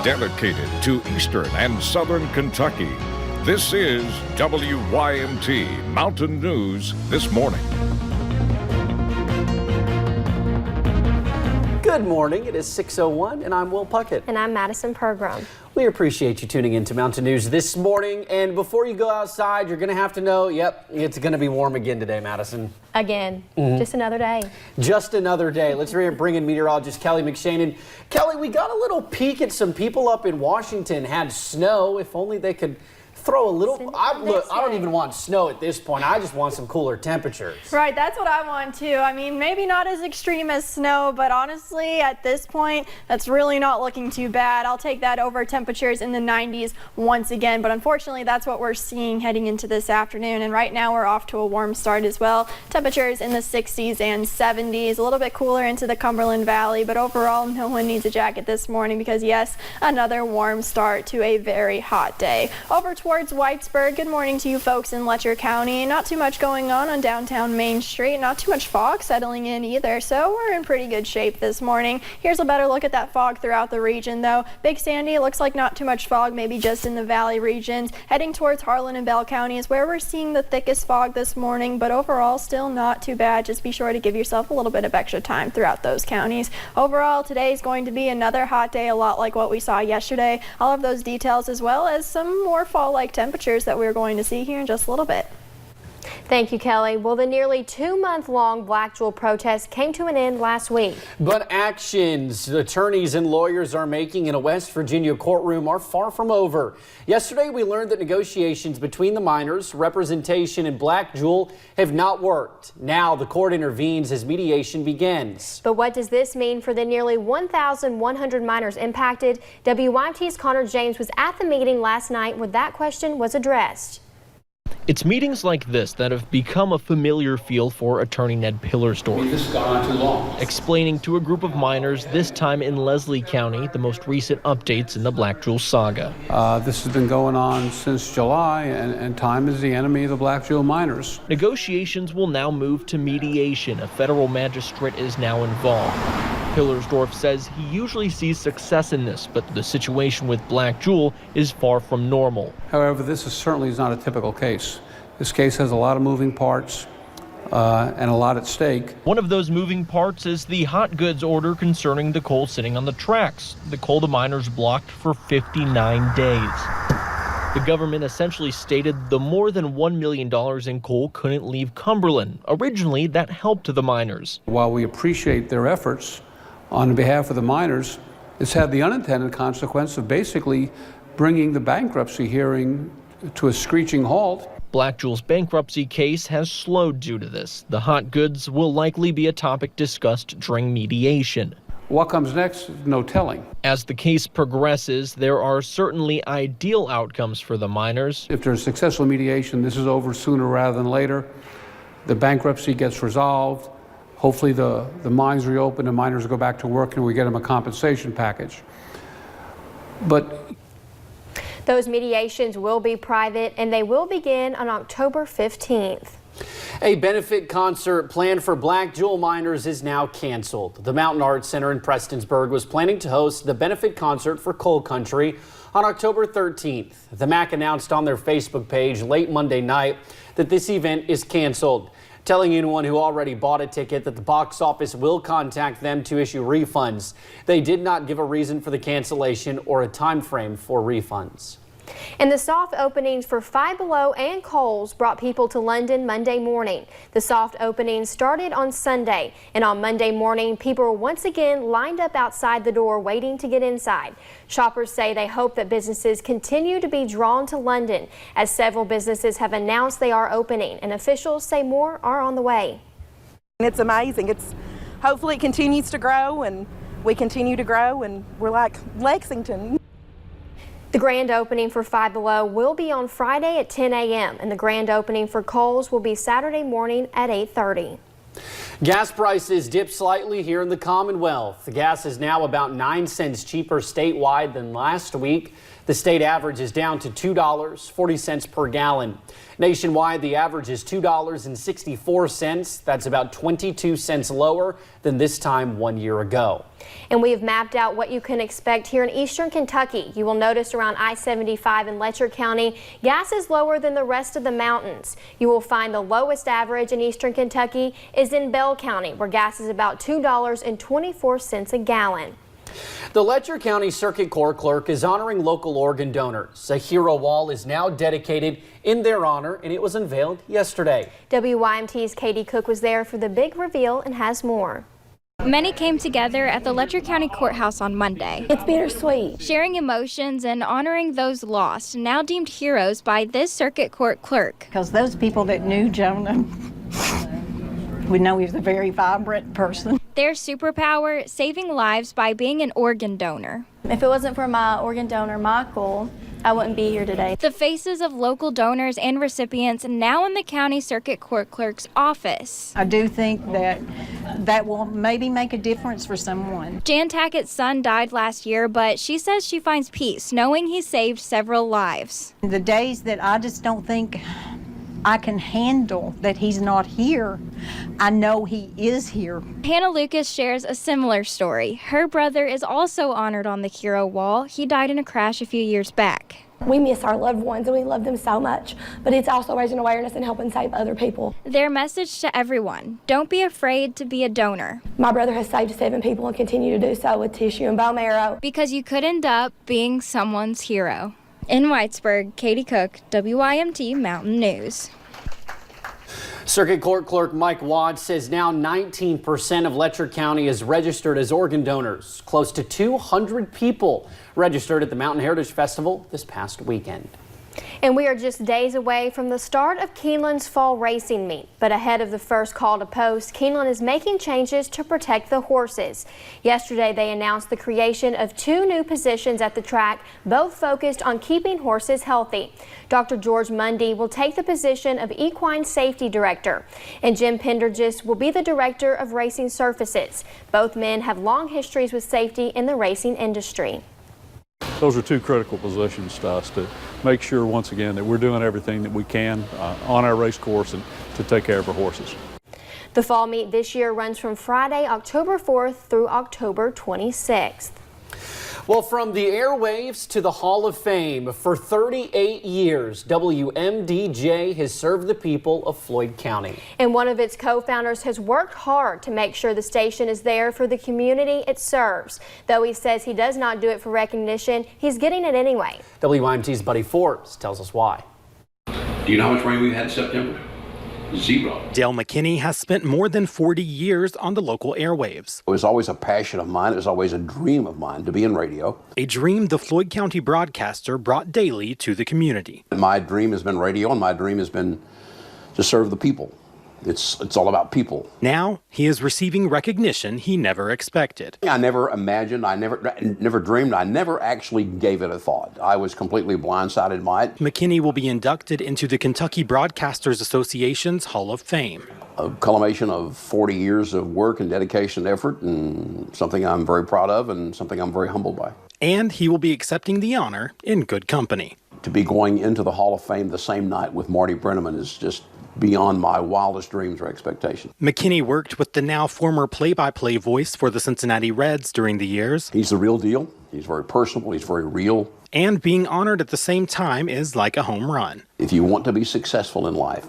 dedicated to Eastern and Southern Kentucky. This is WYMT Mountain News This Morning. Good morning. It is 6:01 and I'm Will Puckett. And I'm Madison Pergram. We appreciate you tuning in to Mountain News This Morning. And before you go outside, you're going to have to know, yep, it's going to be warm again today, Madison. Again, just another day. Just another day. Let's bring in meteorologist Kelly McShannon. Kelly, we got a little peek at some people up in Washington had snow. If only they could throw a little. I don't even want snow at this point. I just want some cooler temperatures. Right, that's what I want too. I mean, maybe not as extreme as snow, but honestly, at this point, that's really not looking too bad. I'll take that over temperatures in the 90s once again, but unfortunately, that's what we're seeing heading into this afternoon. And right now, we're off to a warm start as well. Temperatures in the 60s and 70s, a little bit cooler into the Cumberland Valley, but overall, no one needs a jacket this morning because, yes, another warm start to a very hot day. Over towards Whitesburg, good morning to you folks in Letcher County. Not too much going on downtown Main Street. Not too much fog settling in either, so we're in pretty good shape this morning. Here's a better look at that fog throughout the region, though. Big Sandy, it looks like not too much fog, maybe just in the valley regions. Heading towards Harlan and Bell County is where we're seeing the thickest fog this morning, but overall still not too bad. Just be sure to give yourself a little bit of extra time throughout those counties. Overall, today is going to be another hot day, a lot like what we saw yesterday. All of those details as well as some more fall-like temperatures that we're going to see here in just a little bit. Thank you, Kelly. Well, the nearly 2-month-long Black Jewel protest came to an end last week. But actions attorneys and lawyers are making in a West Virginia courtroom are far from over. Yesterday, we learned that negotiations between the miners, representation, and Black Jewel have not worked. Now the court intervenes as mediation begins. But what does this mean for the nearly 1,100 miners impacted? WYMT's Connor James was at the meeting last night where that question was addressed. It's meetings like this that have become a familiar feel for attorney Ned Pillersdorf. This has gone on too long. Explaining to a group of miners, this time in Leslie County, the most recent updates in the Black Jewel saga. This has been going on since July, and time is the enemy of the Black Jewel miners. Negotiations will now move to mediation. A federal magistrate is now involved. Pillersdorf says he usually sees success in this, but the situation with Black Jewel is far from normal. However, this certainly is not a typical case. This case has a lot of moving parts and a lot at stake. One of those moving parts is the hot goods order concerning the coal sitting on the tracks. The coal the miners blocked for 59 days. The government essentially stated the more than $1 million in coal couldn't leave Cumberland. Originally, that helped the miners. While we appreciate their efforts on behalf of the miners, it's had the unintended consequence of basically bringing the bankruptcy hearing to a screeching halt. Black Jewel's bankruptcy case has slowed due to this. The hot goods will likely be a topic discussed during mediation. What comes next, no telling. As the case progresses, there are certainly ideal outcomes for the miners. If there's successful mediation, this is over sooner rather than later. The bankruptcy gets resolved. Hopefully the mines reopen, the miners go back to work, and we get them a compensation package. But those mediations will be private, and they will begin on October 15th. A benefit concert planned for Black Jewel miners is now canceled. The Mountain Arts Center in Prestonsburg was planning to host the benefit concert for Coal Country on October 13th. The MAC announced on their Facebook page late Monday night that this event is canceled, telling anyone who already bought a ticket that the box office will contact them to issue refunds. They did not give a reason for the cancellation or a time frame for refunds. And the soft openings for Five Below and Kohl's brought people to London Monday morning. The soft openings started on Sunday, and on Monday morning, people were once again lined up outside the door waiting to get inside. Shoppers say they hope that businesses continue to be drawn to London, as several businesses have announced they are opening, and officials say more are on the way. It's amazing. Hopefully it continues to grow, and we continue to grow, and we're like Lexington. The grand opening for Five Below will be on Friday at 10 a.m. and the grand opening for Kohl's will be Saturday morning at 8:30. Gas prices dipped slightly here in the Commonwealth. The gas is now about 9 cents cheaper statewide than last week. The state average is down to $2.40 per gallon. Nationwide, the average is $2.64. That's about 22 cents lower than this time 1 year ago. And we have mapped out what you can expect here in eastern Kentucky. You will notice around I-75 in Letcher County, gas is lower than the rest of the mountains. You will find the lowest average in eastern Kentucky is in Bell County, where gas is about $2.24 a gallon. The Letcher County Circuit Court clerk is honoring local organ donors. A hero wall is now dedicated in their honor, and it was unveiled yesterday. WYMT's Katie Cook was there for the big reveal and has more. Many came together at the Letcher County Courthouse on Monday. It's bittersweet. Sharing emotions and honoring those lost, now deemed heroes by this circuit court clerk. Because those people that knew Jonah would know he was a very vibrant person. Their superpower, saving lives by being an organ donor. If it wasn't for my organ donor, Michael, I wouldn't be here today. The faces of local donors and recipients now in the county circuit court clerk's office. I do think that will maybe make a difference for someone. Jan Tackett's son died last year, but she says she finds peace knowing he saved several lives. The days that I just don't think I can handle that he's not here, I know he is here. Hannah Lucas shares a similar story. Her brother is also honored on the hero wall. He died in a crash a few years back. We miss our loved ones and we love them so much, but it's also raising awareness and helping save other people. Their message to everyone, don't be afraid to be a donor. My brother has saved 7 people and continue to do so with tissue and bone marrow. Because you could end up being someone's hero. In Whitesburg, Katie Cook, WYMT Mountain News. Circuit Court Clerk Mike Watt says now 19% of Letcher County is registered as organ donors. Close to 200 people registered at the Mountain Heritage Festival this past weekend. And we are just days away from the start of Keeneland's fall racing meet. But ahead of the first call to post, Keeneland is making changes to protect the horses. Yesterday, they announced the creation of 2 new positions at the track, both focused on keeping horses healthy. Dr. George Mundy will take the position of Equine Safety Director, and Jim Pendergis will be the Director of Racing Surfaces. Both men have long histories with safety in the racing industry. Those are 2 critical positions to us to make sure, once again, that we're doing everything that we can on our race course and to take care of our horses. The fall meet this year runs from Friday, October 4th through October 26th. Well, from the airwaves to the Hall of Fame, for 38 years, WMDJ has served the people of Floyd County. And one of its co-founders has worked hard to make sure the station is there for the community it serves. Though he says he does not do it for recognition, he's getting it anyway. WYMT's Buddy Forbes tells us why. Do you know how much rain we've had in September? 0. Dale McKinney has spent more than 40 years on the local airwaves. It was always a passion of mine. It was always a dream of mine to be in radio. A dream the Floyd County broadcaster brought daily to the community. My dream has been radio, and my dream has been to serve the people. It's all about people. Now he is receiving recognition he never expected. I never imagined, I never dreamed, I never actually gave it a thought. I was completely blindsided by it. McKinney will be inducted into the Kentucky Broadcasters Association's Hall of Fame. A culmination of 40 years of work and dedication and effort, and something I'm very proud of and something I'm very humbled by. And he will be accepting the honor in good company. To be going into the Hall of Fame the same night with Marty Brenneman is just beyond my wildest dreams or expectations. McKinney worked with the now former play-by-play voice for the Cincinnati Reds during the years. He's the real deal. He's very personable. He's very real. And being honored at the same time is like a home run. If you want to be successful in life,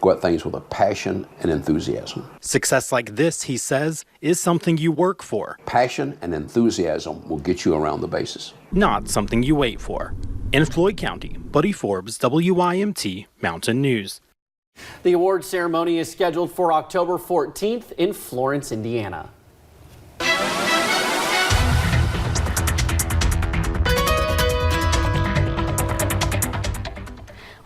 go at things with a passion and enthusiasm. Success like this, he says, is something you work for. Passion and enthusiasm will get you around the bases. Not something you wait for. In Floyd County, Buddy Forbes, WYMT Mountain News. The award ceremony is scheduled for October 14th in Florence, Indiana.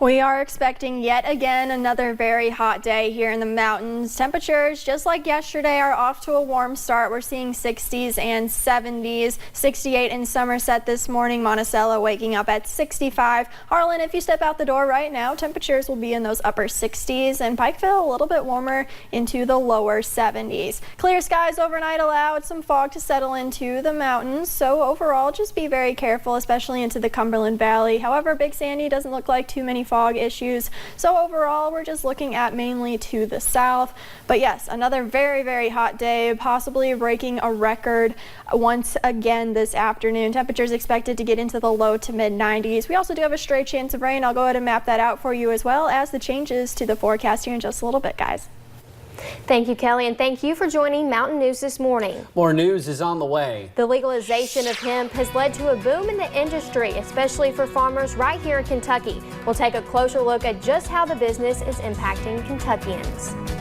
We are expecting yet again another very hot day here in the mountains. Temperatures, just like yesterday, are off to a warm start. We're seeing 60s and 70s. 68 in Somerset this morning. Monticello waking up at 65. Harlan, if you step out the door right now, temperatures will be in those upper 60s, and Pikeville a little bit warmer into the lower 70s. Clear skies overnight allowed some fog to settle into the mountains, so overall just be very careful, especially into the Cumberland Valley. However, Big Sandy doesn't look like too many fog issues, so overall we're just looking at mainly to the south. But yes, another very, very hot day, possibly breaking a record once again this afternoon. Temperatures expected to get into the low to mid 90s. We also do have a stray chance of rain. I'll go ahead and map that out for you, as well as the changes to the forecast here in just a little bit, guys. Thank you, Kelly, and thank you for joining Mountain News this morning. More news is on the way. The legalization of hemp has led to a boom in the industry, especially for farmers right here in Kentucky. We'll take a closer look at just how the business is impacting Kentuckians.